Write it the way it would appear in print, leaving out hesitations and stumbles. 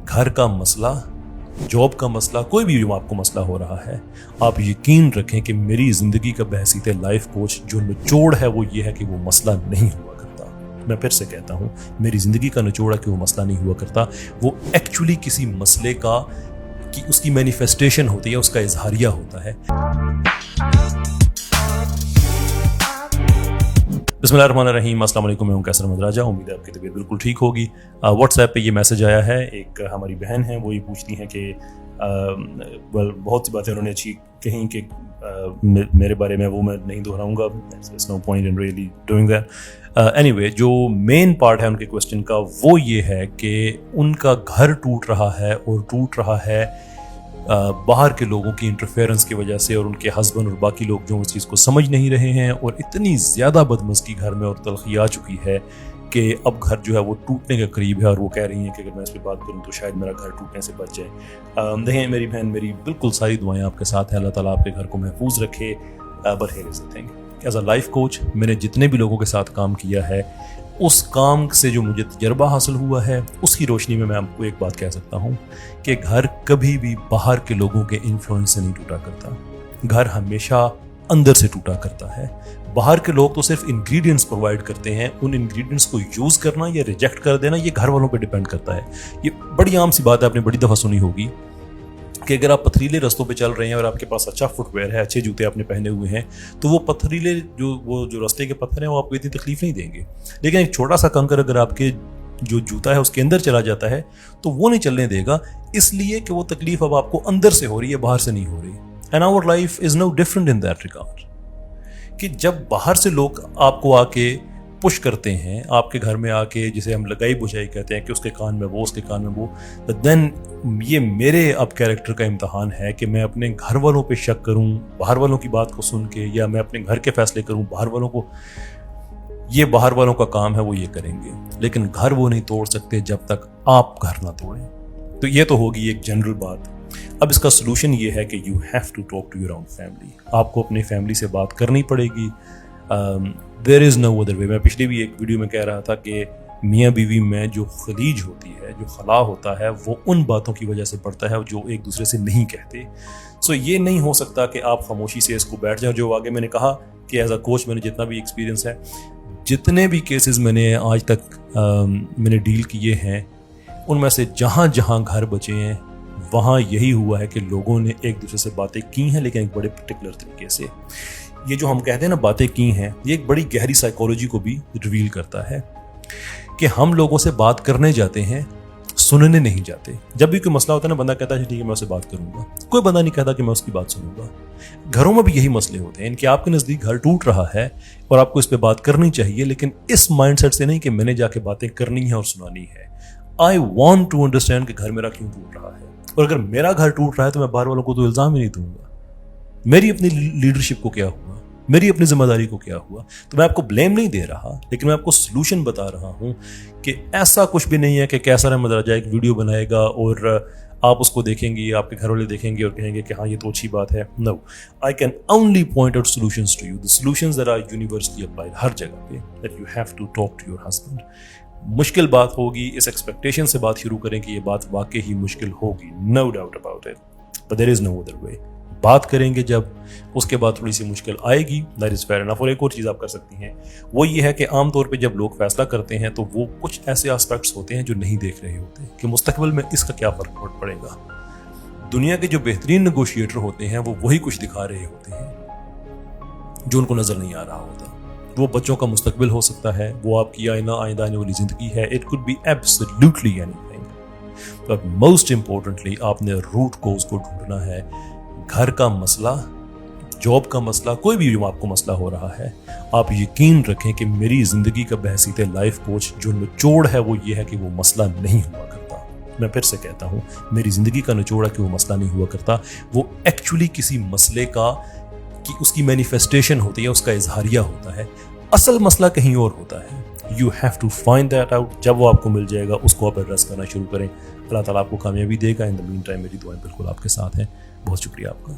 घर का मसला, जॉब का मसला, कोई भी जो आपको मसला हो रहा है, आप यकीन रखें कि मेरी ज़िंदगी का बहसीत लाइफ कोच जो निचोड़ है वो ये है कि वो मसला नहीं हुआ करता। मैं फिर से कहता हूँ, मेरी ज़िंदगी का निचोड़ है कि वो मसला नहीं हुआ करता। वो एक्चुअली किसी मसले का कि उसकी मैनिफेस्टेशन होती है, उसका इजहारिया होता है। बिस्मिल्लाहिर्रहमानिर्रहीम, अस्सलाम वालेकुम, मैं हूं कैसर अहमद राजा। उम्मीद है आपकी तबीयत बिल्कुल ठीक होगी। व्हाट्सएप पे ये मैसेज आया है, एक हमारी बहन है, वो ये पूछती हैं कि बहुत सी बातें उन्होंने अच्छी कहीं कि मेरे बारे में, वो मैं नहीं दोहराऊंगा, it's no point in really doing that. Anyway, जो मेन पार्ट है उनके क्वेश्चन का वो ये है कि उनका घर टूट रहा है, और टूट रहा है बाहर के लोगों की इंटरफेरेंस की वजह से, और उनके हस्बैंड और बाकी लोग जो उस चीज़ को समझ नहीं रहे हैं, और इतनी ज़्यादा बदमज़गी घर में और तलखी आ चुकी है कि अब घर जो है वो टूटने के करीब है। और वो कह रही हैं कि अगर मैं इस पर बात करूं तो शायद मेरा घर टूटने से बच जाए। देखें मेरी बहन, मेरी बिल्कुल सारी दुआएं आपके साथ हैं। अल्लाह ताला आपके घर को महफूज रखे। But here is the thing, as a life coach मैंने जितने भी लोगों के साथ काम किया है, उस काम से जो मुझे तजर्बा हासिल हुआ है, उसकी रोशनी में मैं आपको एक बात कह सकता हूँ कि घर कभी भी बाहर के लोगों के इन्फ्लुएंस से नहीं टूटा करता। घर हमेशा अंदर से टूटा करता है। बाहर के लोग तो सिर्फ इंग्रेडिएंट्स प्रोवाइड करते हैं, उन इंग्रेडिएंट्स को यूज़ करना या रिजेक्ट कर देना ये घर वालों पे डिपेंड करता है। ये बड़ी आम सी बात है, आपने बड़ी दफ़ा सुनी होगी कि अगर आप पथरीले रास्तों पे चल रहे हैं और आपके पास अच्छा फुटवेयर है, अच्छे जूते आपने पहने हुए हैं, तो वो पथरीले जो रास्ते के पत्थर हैं वो आपको इतनी तकलीफ नहीं देंगे। लेकिन एक छोटा सा कंकर अगर आपके जो जूता है उसके अंदर चला जाता है तो वो नहीं चलने देगा, इसलिए कि वो तकलीफ अब आपको अंदर से हो रही है, बाहर से नहीं हो रही। And our life is no different in that regard कि जब बाहर से लोग आपको आके पुश करते हैं, आपके घर में आके, जिसे हम लगाई बुझाई कहते हैं कि उसके कान में वो, उसके कान में वो, तो देन ये मेरे अब कैरेक्टर का इम्तहान है कि मैं अपने घर वालों पे शक करूं बाहर वालों की बात को सुन के, या मैं अपने घर के फैसले करूं बाहर वालों को। ये बाहर वालों का काम है, वो ये करेंगे, लेकिन घर वो नहीं तोड़ सकते जब तक आप घर ना तोड़ें। तो ये तो होगी एक जनरल बात। अब इसका सोल्यूशन ये है कि you have to talk to your own family. आपको अपनी फैमिली से बात करनी पड़ेगी। There is no other way. मैं पिछली भी एक वीडियो में कह रहा था कि मियाँ बीवी में जो खलीज होती है, जो खला होता है, वो उन बातों की वजह से पड़ता है जो एक दूसरे से नहीं कहते। सो ये नहीं हो सकता कि आप खामोशी से इसको बैठ जाओ। जो आगे मैंने कहा कि एज अ कोच मैंने जितना भी एक्सपीरियंस है, जितने भी केसेस मैंने आज तक मैंने डील किए हैं, उनमें से जहाँ जहाँ घर बचे हैं वहाँ यही हुआ है कि लोगों ने एक दूसरे से बातें की हैं, लेकिन एक बड़े पर्टिकुलर तरीके से। ये जो हम कहते हैं ना बातें की हैं, ये एक बड़ी गहरी साइकोलॉजी को भी रिवील करता है कि हम लोगों से बात करने जाते हैं, सुनने नहीं जाते। जब भी कोई मसला होता है ना, बंदा कहता है ठीक है मैं उससे बात करूंगा, कोई बंदा नहीं कहता कि मैं उसकी बात सुनूंगा। घरों में भी यही मसले होते हैं इनके। आपके नज़दीक घर टूट रहा है और आपको इस पर बात करनी चाहिए, लेकिन इस माइंडसेट से नहीं कि मैंने जाके बातें करनी है और सुनानी है। आई वॉन्ट टू अंडरस्टैंड कि घर मेरा क्यों टूट रहा है, और अगर मेरा घर टूट रहा है तो मैं बाहर वालों को तो इल्ज़ाम ही नहीं दूंगा। मेरी अपनी लीडरशिप को क्या हुआ, मेरी अपनी जिम्मेदारी को क्या हुआ। तो मैं आपको ब्लेम नहीं दे रहा, लेकिन मैं आपको सोल्यूशन बता रहा हूं कि ऐसा कुछ भी नहीं है कि कैसर अहमद राजा एक वीडियो बनाएगा और आप उसको देखेंगे, आपके घर वाले देखेंगे और कहेंगे कि हाँ ये तो अच्छी बात है। No, I can only point out solutions to you, the solutions that are universally applied हर जगह पे, that you have to talk to your husband. मुश्किल बात होगी, इस एक्सपेक्टेशन से बात शुरू करें कि ये बात वाकई ही मुश्किल होगी, no doubt about it, but there is no other way. बात करेंगे जब, उसके बाद थोड़ी सी मुश्किल आएगी, दैट इज़ फेयर इनफ। और एक और चीज़ आप कर सकती हैं, वो ये है कि आमतौर पे जब लोग फैसला करते हैं तो वो कुछ ऐसे एस्पेक्ट्स होते हैं जो नहीं देख रहे होते कि मुस्तकबिल में इसका क्या फ़र्क पड़ेगा। दुनिया के जो बेहतरीन नेगोशिएटर होते हैं वो वही कुछ दिखा रहे होते हैं जो उनको नज़र नहीं आ रहा होता। वो बच्चों का मुस्तकबिल हो सकता है, वो आपकी आइंदा आने वाली ज़िंदगी है, it could be absolutely anything. But most importantly आपने रूट कोज को ढूंढना है। घर का मसला, जॉब का मसला, कोई भी जो आपको मसला हो रहा है, आप यकीन रखें कि मेरी ज़िंदगी का बहसीत लाइफ कोच जो निचोड़ है वो ये है कि वो मसला नहीं हुआ करता। मैं फिर से कहता हूँ, मेरी ज़िंदगी का निचोड़ है कि वो मसला नहीं हुआ करता। वो एक्चुअली किसी मसले का कि उसकी मैनिफेस्टेशन होती है, उसका इजहारिया होता है। असल मसला कहीं और होता है। You have to find that out. जब वो आपको मिल जाएगा उसको आप एड्रेस करना शुरू करें। अल्लाह ताला आपको कामयाबी देगा। इन द मीन टाइम मेरी दुआएं बिल्कुल आपके साथ हैं। बहुत शुक्रिया आपका।